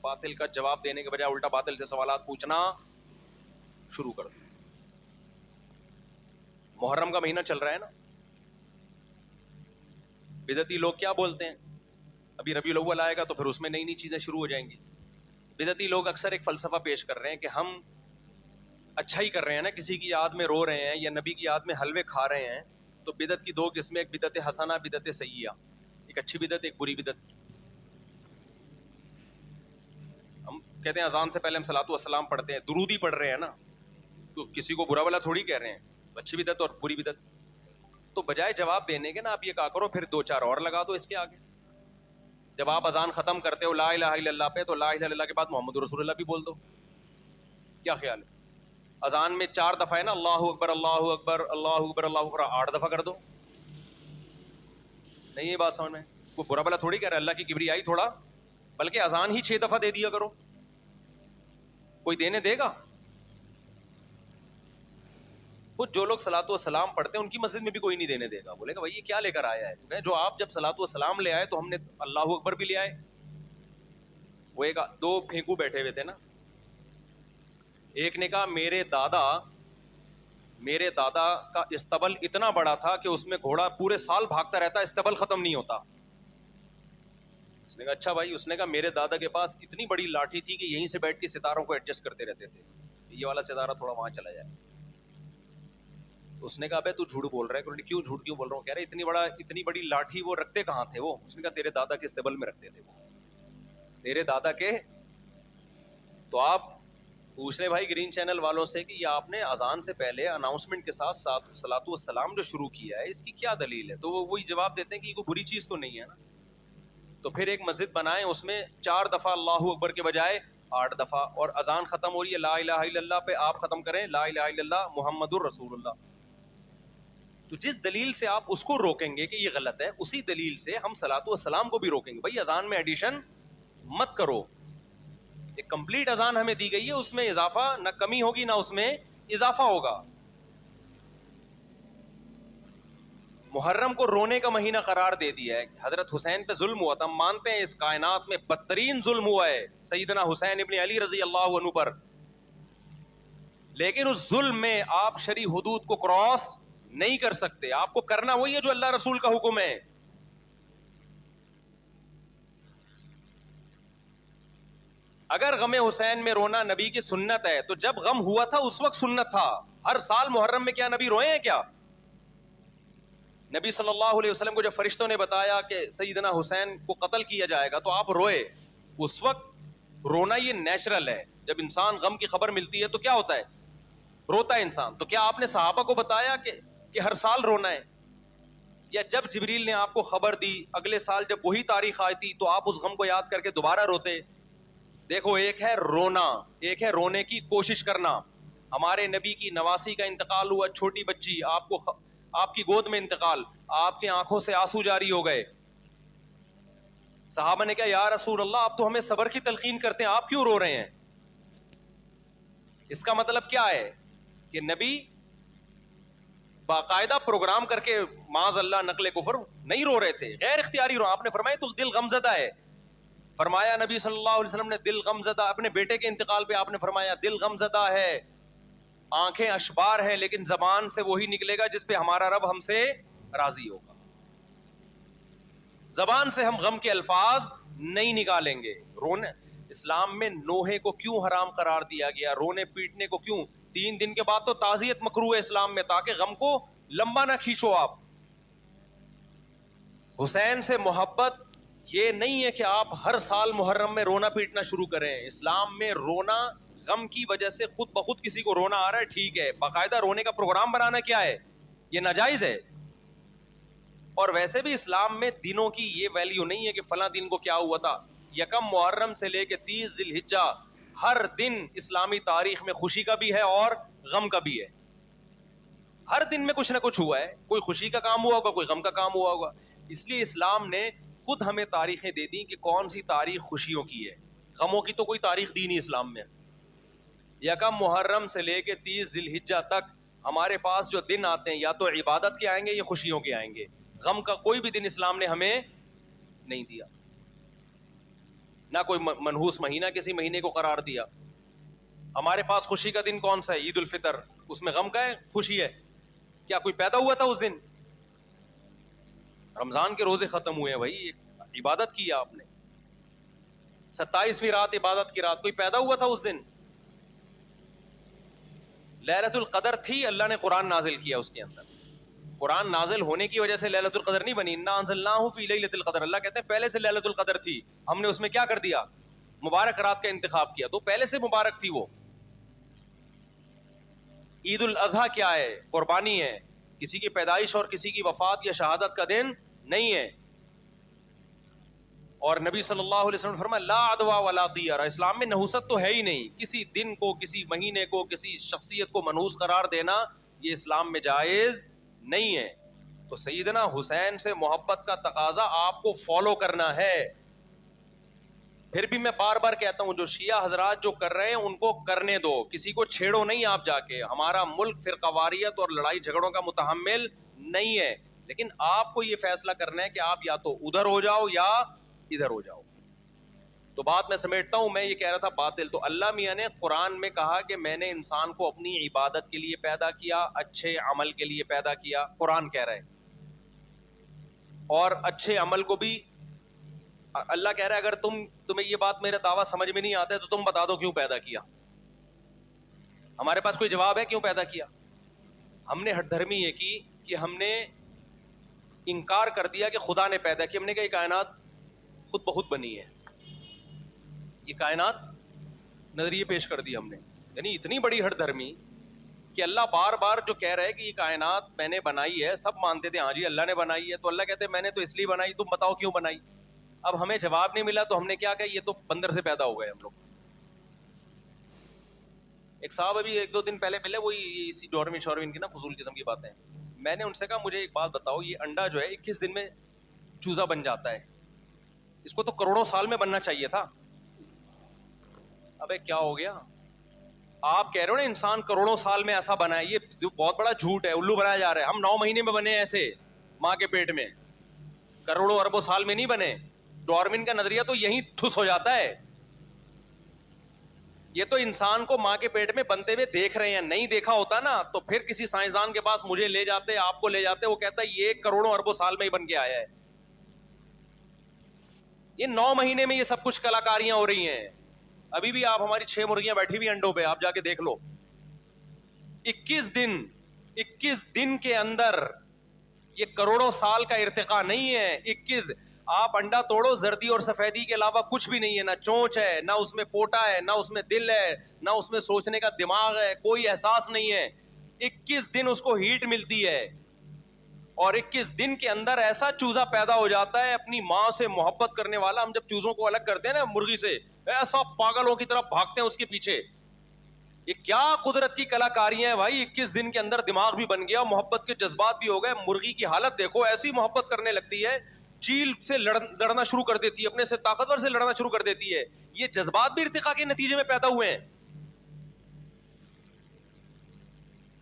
باطل کا جواب دینے کے بجائے الٹا باطل سے سوالات پوچھنا شروع کر دو. محرم کا مہینہ چل رہا ہے نا, بدعتی لوگ کیا بولتے ہیں, ابھی ربیع الاول آئے گا تو پھر اس میں نئی نئی چیزیں شروع ہو جائیں گی. بدعتی لوگ اکثر ایک فلسفہ پیش کر رہے ہیں کہ ہم اچھا ہی کر رہے ہیں نا, کسی کی یاد میں رو رہے ہیں یا نبی کی یاد میں حلوے کھا رہے ہیں, تو بدعت کی دو قسمیں, ایک بدعت حسنہ, بدعت سیئہ, ایک اچھی بدعت ایک بری بدعت. ہم کہتے ہیں اذان سے پہلے ہم صلاۃ والسلام پڑھتے ہیں, درود ہی پڑھ رہے ہیں نا, تو کسی کو برا بلا تھوڑی کہہ رہے ہیں. تو اچھی بدعت اور بری بدعت. تو بجائے جواب دینے کے نا آپ یہ کہا کرو پھر دو چار اور لگا دو اس کے آگے. جب آپ اذان ختم کرتے ہو لا الہ الا اللہ پہ, تو لا الہ الا اللہ کے بعد محمد رسول اللہ بھی بول دو. کیا خیال ہے؟ اذان میں 4 دفعہ ہے نا, اللہ اکبر اللہ اکبر اللہ اکبر اللہ اکبر, 8 دفعہ کر دو. نہیں یہ بات سمجھ میں, کوئی برا بلا تھوڑی کہہ رہا ہے, اللہ کی کبریائی تھوڑا, بلکہ اذان ہی 6 دفعہ دے دیا کرو. کوئی دینے دے گا؟ خود جو لوگ صلاۃ والسلام پڑھتے ہیں ان کی مسجد میں بھی کوئی نہیں دینے دے گا. بولے گا بھائی یہ کیا لے کر آیا ہے, جو آپ جب صلاۃ والسلام لے آئے تو ہم نے اللہ اکبر بھی لے آئے. وہ ایک 2 پھینکو بیٹھے ہوئے تھے نا, ایک نے کہا میرے دادا کا استبل اتنا بڑا تھا کہ اس میں گھوڑا پورے سال بھاگتا رہتا, استبل ختم نہیں ہوتا. اس نے کہا اچھا بھائی. اس نے کہا میرے دادا کے پاس اتنی بڑی لاٹھی تھی کہ یہیں سے بیٹھ کے ستاروں کو ایڈجسٹ کرتے رہتے تھے, یہ والا ستارہ تھوڑا وہاں چلا جائے. تو اس نے کہا بھائی تو جھوٹ بول رہا ہے. کیوں جھوٹ کیوں بول رہا ہوں؟ کہہ رہے اتنی بڑی لاٹھی وہ رکھتے کہاں تھے وہ؟ اس نے کہا تیرے دادا کے استبل میں رکھتے تھے وہ, تیرے دادا کے. تو آپ پوچھ لیں بھائی گرین چینل والوں سے کہ یہ آپ نے اذان سے پہلے اناؤنسمنٹ کے ساتھ صلاۃ والسلام جو شروع کیا ہے اس کی کیا دلیل ہے؟ تو وہ وہی جواب دیتے ہیں کہ یہ کوئی بری چیز تو نہیں ہے نا. تو پھر ایک مسجد بنائیں, اس میں 4 دفعہ اللہ اکبر کے بجائے 8 دفعہ, اور اذان ختم ہو رہی ہے لا الہ الا اللہ پہ آپ ختم کریں لا الہ الا اللہ محمد الرسول اللہ. تو جس دلیل سے آپ اس کو روکیں گے کہ یہ غلط ہے, اسی دلیل سے ہم صلاۃ والسلام کو بھی روکیں گے. بھائی اذان میں ایڈیشن مت کرو, ایک کمپلیٹ اذان ہمیں دی گئی ہے, اس میں اضافہ نہ کمی ہوگی نہ اس میں اضافہ ہوگا. محرم کو رونے کا مہینہ قرار دے دیا ہے. حضرت حسین پہ ظلم ہوا تھا, ہم مانتے ہیں اس کائنات میں بدترین ظلم ہوا ہے سیدنا حسین ابن علی رضی اللہ عنہ پر, لیکن اس ظلم میں آپ شرعی حدود کو کراس نہیں کر سکتے. آپ کو کرنا وہی ہے جو اللہ رسول کا حکم ہے. اگر غم حسین میں رونا نبی کی سنت ہے تو جب غم ہوا تھا اس وقت سنت تھا. ہر سال محرم میں کیا نبی روئے ہیں کیا؟ نبی صلی اللہ علیہ وسلم کو جب فرشتوں نے بتایا کہ سیدنا حسین کو قتل کیا جائے گا تو آپ روئے. اس وقت رونا یہ نیچرل ہے. جب انسان غم کی خبر ملتی ہے تو کیا ہوتا ہے؟ روتا ہے انسان. تو کیا آپ نے صحابہ کو بتایا کہ ہر سال رونا ہے؟ یا جب جبریل نے آپ کو خبر دی اگلے سال جب وہی تاریخ آئی تھی تو آپ اس غم کو یاد کر کے دوبارہ روتے؟ دیکھو ایک ہے رونا, ایک ہے رونے کی کوشش کرنا. ہمارے نبی کی نواسی کا انتقال ہوا, چھوٹی بچی, آپ کی گود میں انتقال, آپ کی آنکھوں سے آنسو جاری ہو گئے. صحابہ نے کہا یا رسول اللہ آپ تو ہمیں صبر کی تلقین کرتے ہیں, آپ کیوں رو رہے ہیں؟ اس کا مطلب کیا ہے کہ نبی باقاعدہ پروگرام کر کے معاذ اللہ نقل کفر نہیں رو رہے تھے, غیر اختیاری رو. آپ نے فرمایا تو دل غمزدہ ہے. فرمایا نبی صلی اللہ علیہ وسلم نے دل غمزدہ, اپنے بیٹے کے انتقال پہ آپ نے فرمایا دل غمزدہ ہے, آنکھیں اشبار ہیں, لیکن زبان سے وہی نکلے گا جس پہ ہمارا رب ہم سے راضی ہوگا. زبان سے ہم غم کے الفاظ نہیں نکالیں گے. رونے اسلام میں نوحے کو کیوں حرام قرار دیا گیا, رونے پیٹنے کو کیوں؟ 3 دن کے بعد تو تعزیت مکروہ ہے اسلام میں, تاکہ غم کو لمبا نہ کھینچو آپ. حسین سے محبت یہ نہیں ہے کہ آپ ہر سال محرم میں رونا پیٹنا شروع کریں. اسلام میں رونا غم کی وجہ سے خود بخود کسی کو رونا آ رہا ہے ٹھیک ہے, باقاعدہ رونے کا پروگرام بنانا کیا ہے؟ یہ ناجائز ہے. اور ویسے بھی اسلام میں دنوں کی یہ ویلیو نہیں ہے کہ فلاں دن کو کیا ہوا تھا. 1 محرم سے لے کے 30 ذی الحجہ ہر دن اسلامی تاریخ میں خوشی کا بھی ہے اور غم کا بھی ہے. ہر دن میں کچھ نہ کچھ ہوا ہے, کوئی خوشی کا کام ہوا ہوگا, کوئی غم کا کام ہوا ہوگا. اس لیے اسلام نے خود ہمیں تاریخیں دے دی کہ کون سی تاریخ خوشیوں کی ہے, غموں کی تو کوئی تاریخ دی نہیں اسلام میں. 1 محرم سے لے کے 30 ذی الحجہ تک ہمارے پاس جو دن آتے ہیں یا تو عبادت کے آئیں گے یا خوشیوں کے آئیں گے. غم کا کوئی بھی دن اسلام نے ہمیں نہیں دیا. نہ کوئی منحوس مہینہ کسی مہینے کو قرار دیا. ہمارے پاس خوشی کا دن کون سا ہے؟ عید الفطر. اس میں غم کا ہے خوشی ہے؟ کیا کوئی پیدا ہوا تھا اس دن؟ رمضان کے روزے ختم ہوئے ہیں بھائی, عبادت کی آپ نے, 27ویں رات عبادت کی رات, کوئی پیدا ہوا تھا اس دن؟ لیلۃ القدر تھی, اللہ نے قرآن نازل کیا اس کے اندر. قرآن نازل ہونے کی وجہ سے لیلۃ القدر نہیں بنی. انا انزلناہ فی لیلۃ القدر, اللہ کہتے ہیں پہلے سے لیلۃ القدر تھی, ہم نے اس میں کیا کر دیا؟ مبارک رات کا انتخاب کیا, تو پہلے سے مبارک تھی وہ. عید الاضحیٰ کیا ہے؟ قربانی ہے, کسی کی پیدائش اور کسی کی وفات یا شہادت کا دن نہیں ہے. اور نبی صلی اللہ علیہ وسلم نے فرمایا لا عدوى ولا طیرہ, اسلام میں نحوست تو ہے ہی نہیں. کسی دن کو, کسی مہینے کو, کسی شخصیت کو منحوس قرار دینا یہ اسلام میں جائز نہیں ہے. تو سیدنا حسین سے محبت کا تقاضا آپ کو فالو کرنا ہے. پھر بھی میں بار بار کہتا ہوں, جو شیعہ حضرات جو کر رہے ہیں ان کو کرنے دو, کسی کو چھیڑو نہیں آپ جا کے. ہمارا ملک فرقہ واریت اور لڑائی جھگڑوں کا متحمل نہیں ہے, لیکن آپ کو یہ فیصلہ کرنا ہے کہ آپ یا تو ادھر ہو جاؤ یا ادھر ہو جاؤ. تو بات میں سمیٹتا ہوں, میں یہ کہہ رہا تھا باطل. تو اللہ میاں نے قرآن میں کہا کہ میں نے انسان کو اپنی عبادت کے لیے پیدا کیا, اچھے عمل کے لیے پیدا کیا, قرآن کہہ رہا ہے. اور اچھے عمل کو بھی اللہ کہہ رہا ہے اگر تمہیں یہ بات میرا دعویٰ سمجھ میں نہیں آتا ہے تو تم بتا دو کیوں پیدا کیا. ہمارے پاس کوئی جواب ہے کیوں پیدا کیا؟ ہم نے ہٹ دھرمی یہ کی کہ ہم نے انکار کر دیا کہ خدا نے پیدا کیا. ہم نے کہا یہ کائنات خود بخود بنی ہے, یہ کائنات نظریے پیش کر دی ہم نے. یعنی اتنی بڑی ہٹ دھرمی کہ اللہ بار بار جو کہہ رہے کہ یہ کائنات میں نے بنائی ہے, سب مانتے تھے ہاں جی اللہ نے بنائی ہے, تو اللہ کہتے ہیں میں نے تو اس لیے بنائی, تم بتاؤ کیوں بنائی. اب ہمیں جواب نہیں ملا تو ہم نے کیا کہا یہ تو بندر سے پیدا ہو گئے ہم لوگ. ایک صاحب ابھی 1-2 دن پہلے ملے, وہی اسی ڈاروین شاروین کی نا فضول قسم کی باتیں. میں نے ان سے کہا مجھے ایک بات بتاؤ, یہ انڈا جو ہے 21 دن میں چوزا بن جاتا ہے, اس کو تو کروڑوں سال میں بننا چاہیے تھا. ابے کیا ہو گیا؟ آپ کہہ رہے ہو نا انسان کروڑوں سال میں ایسا بنا ہے, یہ بہت بڑا جھوٹ ہے, الو بنایا جا رہا ہے. ہم 9 مہینے میں بنے ایسے ماں کے پیٹ میں, کروڑوں اربوں سال میں نہیں بنے. ڈاروین کا نظریہ تو یہیں ٹھس ہو جاتا ہے. یہ تو انسان کو ماں کے پیٹ میں بنتے ہوئے دیکھ رہے ہیں, نہیں دیکھا ہوتا نا تو پھر کسی سائنسدان کے پاس مجھے لے جاتے, آپ کو لے جاتے, وہ کہتا ہے یہ کروڑوں اربوں سال میں ہی بن کے آیا ہے. یہ 9 مہینے میں یہ سب کچھ کلاکاریاں ہو رہی ہیں. ابھی بھی آپ ہماری 6 مرغیاں بیٹھی ہوئی انڈوں پہ, آپ جا کے دیکھ لو. 21 دن کے اندر, یہ کروڑوں سال کا ارتقا نہیں ہے. 21 آپ انڈا توڑو, زردی اور سفیدی کے علاوہ کچھ بھی نہیں ہے, نہ چونچ ہے, نہ اس میں پوٹا ہے, نہ اس میں دل ہے, نہ اس میں سوچنے کا دماغ ہے, کوئی احساس نہیں ہے. 21 دن اس کو ہیٹ ملتی ہے, اور 21 دن کے اندر ایسا چوزا پیدا ہو جاتا ہے اپنی ماں سے محبت کرنے والا. ہم جب چوزوں کو الگ کرتے ہیں نا مرغی سے, ایسا پاگلوں کی طرح بھاگتے ہیں اس کے پیچھے. یہ کیا قدرت کی کلاکاریاں ہیں بھائی. 21 دن کے اندر دماغ بھی بن گیا, محبت کے جذبات بھی ہو گئے. مرغی کی حالت دیکھو, ایسی محبت کرنے لگتی ہے, چیل سے لڑنا شروع کر دیتی ہے, اپنے سے طاقتور سے لڑنا شروع کر دیتی ہے. یہ جذبات بھی ارتقاء کے نتیجے میں پیدا ہوئے ہیں.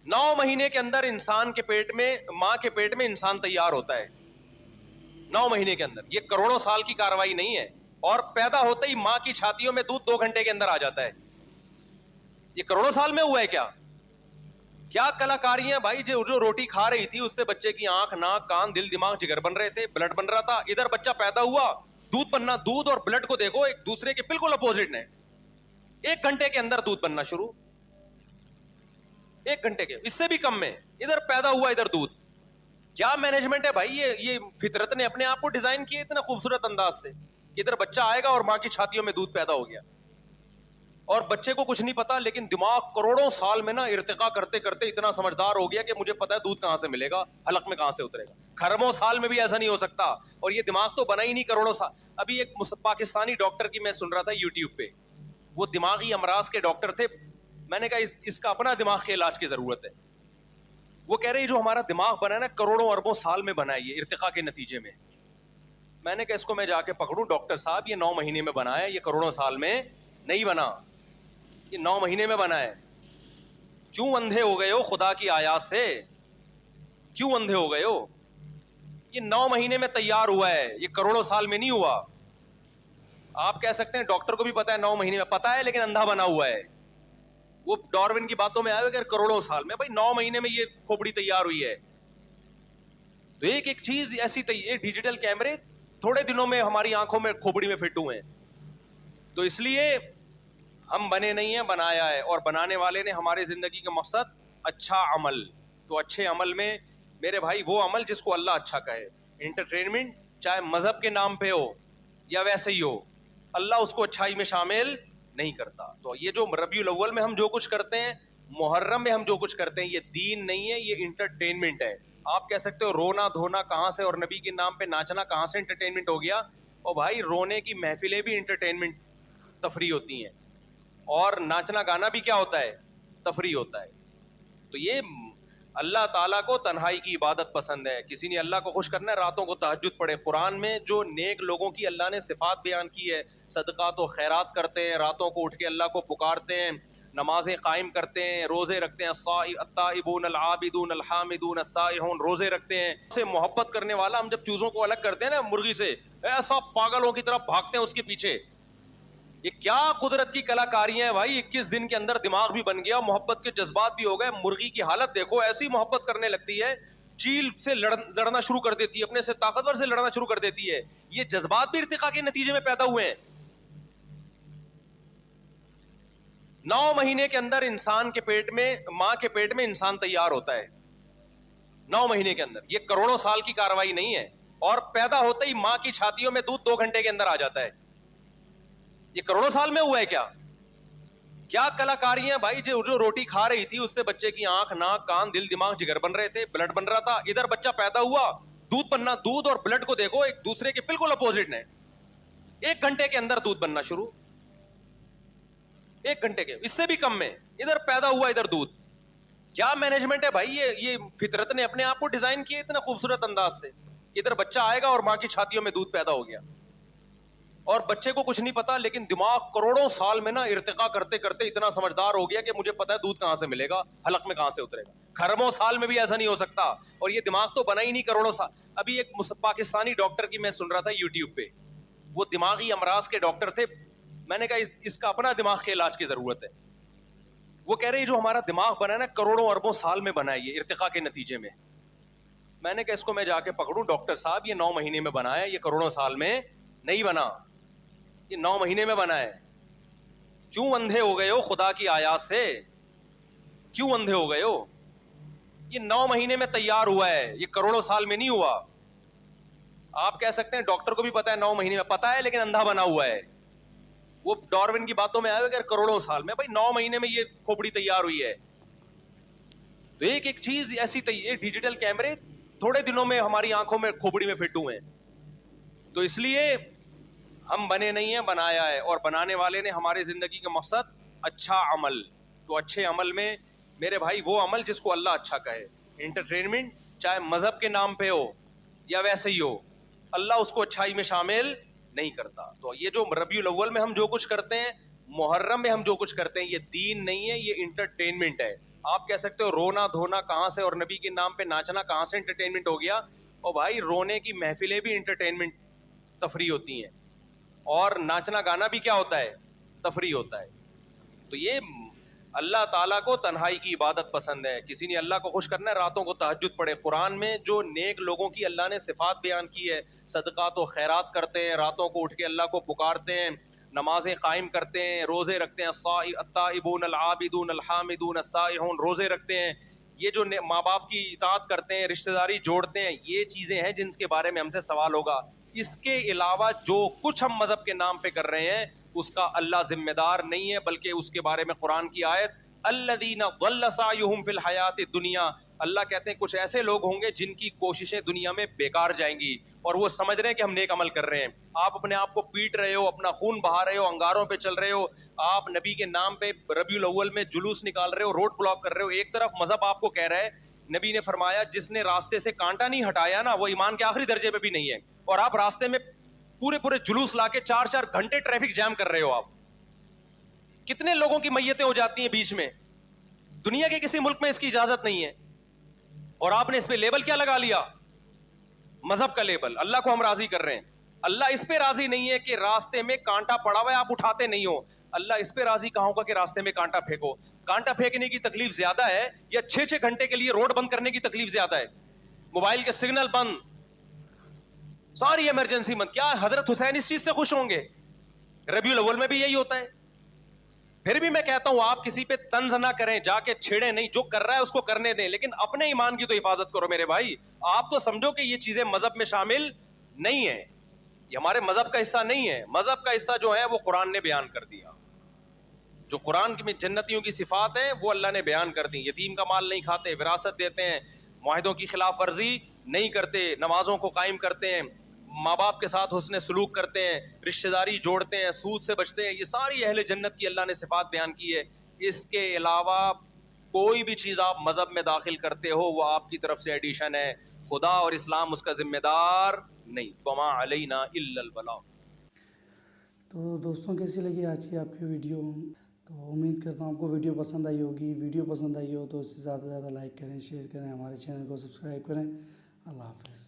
9 مہینے کے اندر انسان کے پیٹ میں, ماں کے پیٹ میں انسان تیار ہوتا ہے 9 مہینے کے اندر. یہ کروڑوں سال کی کاروائی نہیں ہے. اور پیدا ہوتے ہی ماں کی چھاتیوں میں دودھ 2 گھنٹے کے اندر آ جاتا ہے. یہ کروڑوں سال میں ہوا ہے کیا؟ کیا کلاکاریاں بھائی. جو روٹی کھا رہی تھی اس سے بچے کی آنکھ, ناک, کان, دل, دماغ, جگر بن رہے تھے, بلڈ بن رہا تھا. ادھر بچہ پیدا ہوا, دودھ بننا, دودھ اور بلڈ کو دیکھو ایک دوسرے کے بالکل اپوزٹ ہیں. 1 گھنٹے کے اندر دودھ بننا شروع, 1 گھنٹے کے, اس سے بھی کم میں. ادھر پیدا ہوا, ادھر دودھ. کیا مینجمنٹ ہے بھائی. یہ فطرت نے اپنے آپ کو ڈیزائن کیا اتنا خوبصورت انداز سے. ادھر بچہ آئے گا اور ماں کی چھاتیوں میں دودھ پیدا ہو گیا, اور بچے کو کچھ نہیں پتا, لیکن دماغ کروڑوں سال میں نا ارتقا کرتے کرتے اتنا سمجھدار ہو گیا کہ مجھے پتا ہے دودھ کہاں سے ملے گا, حلق میں کہاں سے اترے گا. کھربوں سال میں بھی ایسا نہیں ہو سکتا, اور یہ دماغ تو بنا ہی نہیں کروڑوں سال. ابھی ایک پاکستانی ڈاکٹر کی میں سن رہا تھا یوٹیوب پہ, وہ دماغی امراض کے ڈاکٹر تھے. میں نے کہا اس کا اپنا دماغ کے علاج کی ضرورت ہے. وہ کہہ رہے جو ہمارا دماغ بنا ہے نا کروڑوں اربوں سال میں بنا ہے, یہ ارتقاء کے نتیجے میں. میں نے کہا اس کو میں جا کے پکڑوں, ڈاکٹر صاحب یہ 9 مہینے میں بنا ہے, یہ کروڑوں سال میں نہیں بنا, یہ 9 مہینے میں بنا ہے. کیوں اندھے ہو گئے ہو خدا کی آیات سے, کیوں اندھے ہو گئے ہو؟ یہ 9 مہینے میں تیار ہوا ہے, یہ کروڑوں سال میں نہیں ہوا. آپ کہہ سکتے ہیں ڈاکٹر کو بھی پتا ہے 9 مہینے میں، پتا ہے لیکن اندھا بنا ہوا ہے. وہ ڈارون کی باتوں میں آئے کہ کروڑوں سال میں، بھائی 9 مہینے میں یہ کھوپڑی تیار ہوئی ہے. تو ایک ایک چیز ایسی ڈیجیٹل کیمرے تھوڑے دنوں میں ہماری آنکھوں میں کھوپڑی میں فٹ ہوئے ہیں. تو اس لیے ہم بنے نہیں ہیں، بنایا ہے، اور بنانے والے نے ہمارے زندگی کا مقصد اچھا عمل. تو اچھے عمل میں میرے بھائی وہ عمل جس کو اللہ اچھا کہے. انٹرٹینمنٹ چاہے مذہب کے نام پہ ہو یا ویسے ہی ہو، اللہ اس کو اچھائی میں شامل نہیں کرتا. تو یہ جو ربیع الاول میں ہم جو کچھ کرتے ہیں، محرم میں ہم جو کچھ کرتے ہیں، یہ دین نہیں ہے، یہ انٹرٹینمنٹ ہے. آپ کہہ سکتے ہو رونا دھونا کہاں سے، اور نبی کے نام پہ ناچنا کہاں سے انٹرٹینمنٹ ہو گیا. اور بھائی رونے کی محفلیں بھی انٹرٹینمنٹ تفریح ہوتی ہیں، اور ناچنا گانا بھی کیا ہوتا ہے، تفریح ہوتا ہے. تو یہ اللہ تعالیٰ کو تنہائی کی عبادت پسند ہے. کسی نے اللہ کو خوش کرنا ہے، راتوں کو تہجد پڑھے. قرآن میں جو نیک لوگوں کی اللہ نے صفات بیان کی ہے، صدقات و خیرات کرتے ہیں، راتوں کو اٹھ کے اللہ کو پکارتے ہیں، نمازیں قائم کرتے ہیں، روزے رکھتے ہیں، التائبون العابدون الحامدون السائحون، روزے رکھتے ہیں. سے محبت کرنے والا، ہم جب چوزوں کو الگ کرتے ہیں نا مرغی سے، ایسا پاگلوں کی طرح بھاگتے ہیں اس کے پیچھے. یہ کیا قدرت کی کلاکاریاں ہیں بھائی. 21 دن کے اندر دماغ بھی بن گیا، محبت کے جذبات بھی ہو گئے. مرغی کی حالت دیکھو، ایسی محبت کرنے لگتی ہے، چیل سے لڑنا شروع کر دیتی ہے، اپنے سے طاقتور سے لڑنا شروع کر دیتی ہے. یہ جذبات بھی ارتقاء کے نتیجے میں پیدا ہوئے ہیں. 9 مہینے کے اندر انسان کے پیٹ میں، ماں کے پیٹ میں انسان تیار ہوتا ہے. 9 مہینے کے اندر، یہ کروڑوں سال کی کاروائی نہیں ہے. اور پیدا ہوتے ہی ماں کی چھاتیوں میں دودھ 2 گھنٹے کے اندر آ جاتا ہے. یہ کروڑوں سال میں ہوا ہے کیا؟ کیا کلاکاریاں بھائی. جو روٹی کھا رہی تھی اس سے بچے کی آنکھ، ناک، کان، دل، دماغ، جگر بن رہے تھے، بلڈ بن رہا تھا. ادھر بچہ پیدا ہوا، دودھ بننا، دودھ اور بلڈ کو دیکھو ایک دوسرے کے بالکل اپوزٹ ہیں. 1 گھنٹے کے اندر دودھ بننا شروع، 1 گھنٹے کے، اس سے بھی کم میں. ادھر پیدا ہوا، ادھر دودھ. کیا مینجمنٹ ہے بھائی. یہ فطرت نے اپنے آپ کو ڈیزائن کیا اتنا خوبصورت انداز سے. ادھر بچہ آئے گا اور ماں کی چھاتیوں میں دودھ پیدا ہو گیا، اور بچے کو کچھ نہیں پتا، لیکن دماغ کروڑوں سال میں نا ارتقا کرتے کرتے اتنا سمجھدار ہو گیا کہ مجھے پتا ہے دودھ کہاں سے ملے گا، حلق میں کہاں سے اترے گا. کھربوں سال میں بھی ایسا نہیں ہو سکتا. اور یہ دماغ تو بنا ہی نہیں کروڑوں سال. ابھی ایک پاکستانی ڈاکٹر کی میں سن رہا تھا یوٹیوب پہ، وہ دماغی امراض کے ڈاکٹر تھے. میں نے کہا اس کا اپنا دماغ کے علاج کی ضرورت ہے. وہ کہہ رہے جو ہمارا دماغ بنا ہے نا کروڑوں اربوں سال میں بنا ہے، یہ ارتقاء کے نتیجے میں. میں نے کہا اس کو میں جا کے پکڑوں، ڈاکٹر صاحب یہ 9 مہینے میں بنا ہے، یہ کروڑوں سال میں نہیں بنا، یہ 9 مہینے میں بنا ہے. کیوں اندھے ہو گئے ہو خدا کی آیات سے؟ کیوں اندھے ہو گئے ہو؟ یہ 9 مہینے میں تیار ہوا ہے، یہ کروڑوں سال میں نہیں ہوا. آپ کہہ سکتے ہیں ڈاکٹر کو بھی پتا ہے 9 مہینے میں، پتا ہے لیکن اندھا بنا ہوا ہے. وہ ڈارون کی باتوں میں آئے کہ کروڑوں سال میں، بھائی 9 مہینے میں یہ کھوپڑی تیار ہوئی ہے. تو ایک ایک چیز ایسی ڈیجیٹل کیمرے تھوڑے دنوں میں ہماری آنکھوں میں کھوپڑی میں فٹ ہوئے ہیں. تو اس لیے ہم بنے نہیں ہیں، بنایا ہے، اور بنانے والے نے ہمارے زندگی کا مقصد اچھا عمل. تو اچھے عمل میں میرے بھائی وہ عمل جس کو اللہ اچھا کہے. انٹرٹینمنٹ چاہے مذہب کے نام پہ ہو یا ویسے ہی ہو، اللہ اس کو اچھائی میں شامل نہیں کرتا. تو یہ جو ربیع الاول میں ہم جو کچھ کرتے ہیں، محرم میں ہم جو کچھ کرتے ہیں، یہ دین نہیں ہے، یہ انٹرٹینمنٹ ہے. آپ کہہ سکتے ہو رونا دھونا کہاں سے، اور نبی کے نام پہ ناچنا کہاں سے انٹرٹینمنٹ ہو گیا. اور بھائی رونے کی محفلیں بھی انٹرٹینمنٹ تفریح ہوتی ہیں، اور ناچنا گانا بھی کیا ہوتا ہے، تفریح ہوتا ہے. تو یہ اللہ تعالیٰ کو تنہائی کی عبادت پسند ہے. کسی نے اللہ کو خوش کرنا ہے، راتوں کو تہجد پڑھے. قرآن میں جو نیک لوگوں کی اللہ نے صفات بیان کی ہے، صدقات و خیرات کرتے ہیں، راتوں کو اٹھ کے اللہ کو پکارتے ہیں، نمازیں قائم کرتے ہیں، روزے رکھتے ہیں، التائبون العابدون الحامدون السائحون، روزے رکھتے ہیں. یہ جو ماں باپ کی اطاعت کرتے ہیں، رشتہ داری جوڑتے ہیں، یہ چیزیں ہیں جن کے بارے میں ہم سے سوال ہوگا. اس کے علاوہ جو کچھ ہم مذہب کے نام پہ کر رہے ہیں اس کا اللہ ذمہ دار نہیں ہے، بلکہ اس کے بارے میں قرآن کی آیت الذین ضل سعیہم فی الحیات الدنیا، اللہ کہتے ہیں کچھ ایسے لوگ ہوں گے جن کی کوششیں دنیا میں بیکار جائیں گی، اور وہ سمجھ رہے ہیں کہ ہم نیک عمل کر رہے ہیں. آپ اپنے آپ کو پیٹ رہے ہو، اپنا خون بہا رہے ہو، انگاروں پہ چل رہے ہو، آپ نبی کے نام پہ ربیع الاول میں جلوس نکال رہے ہو، روڈ بلاک کر رہے ہو. ایک طرف مذہب آپ کو کہہ رہا ہے، نبی نے فرمایا جس نے راستے سے کانٹا نہیں ہٹایا نا وہ ایمان کے آخری درجے پہ بھی نہیں ہے، اور آپ راستے میں پورے جلوس لا کے 4 گھنٹے ٹریفک جام کر رہے ہو. آپ کتنے لوگوں کی میتیں ہو جاتی ہیں بیچ میں. دنیا کے کسی ملک میں اس کی اجازت نہیں ہے، اور آپ نے اس پہ لیبل کیا لگا لیا، مذہب کا لیبل. اللہ کو ہم راضی کر رہے ہیں. اللہ اس پہ راضی نہیں ہے کہ راستے میں کانٹا پڑا ہوا ہے آپ اٹھاتے نہیں ہو. اللہ اس پہ راضی کہاں ہوگا کہ راستے میں کانٹا پھینکو. کانٹا پھینکنے کی تکلیف زیادہ ہے یا 6 گھنٹے کے لیے روڈ بند کرنے کی تکلیف زیادہ ہے؟ موبائل کے سگنل بند, ساری ایمرجنسی بند. کیا حضرت حسین اس چیز سے خوش ہوں گے؟ ربیع الاول میں بھی یہی ہوتا ہے. پھر بھی میں کہتا ہوں آپ کسی پہ طنز نہ کریں, جا کے چھیڑیں نہیں, جو کر رہا ہے اس کو کرنے دیں, لیکن اپنے ایمان کی تو حفاظت کرو میرے بھائی. آپ تو سمجھو کہ یہ چیزیں مذہب میں شامل نہیں ہیں, یہ ہمارے مذہب کا حصہ نہیں ہے. مذہب کا حصہ جو ہے وہ قرآن نے بیان کر دیا. جو قرآن میں جنتیوں کی صفات ہیں وہ اللہ نے بیان کر دی. یتیم کا مال نہیں کھاتے, وراثت دیتے ہیں, معاہدوں کی خلاف ورزی نہیں کرتے, نمازوں کو قائم کرتے ہیں, ماں باپ کے ساتھ حسن سلوک کرتے ہیں, رشتہ داری جوڑتے ہیں, سود سے بچتے ہیں. یہ ساری اہل جنت کی اللہ نے صفات بیان کی ہے. اس کے علاوہ کوئی بھی چیز آپ مذہب میں داخل کرتے ہو وہ آپ کی طرف سے ایڈیشن ہے. خدا اور اسلام اس کا ذمہ دار نہیں. وما علینا الا البلاغ. تو دوستوں کیسی لگی آج کی آپ کی ویڈیو؟ تو امید کرتا ہوں آپ کو ویڈیو پسند آئی ہوگی. ویڈیو پسند آئی ہو تو اس سے زیادہ سے زیادہ لائک کریں, شیئر کریں, ہمارے چینل کو سبسکرائب کریں. اللہ حافظ.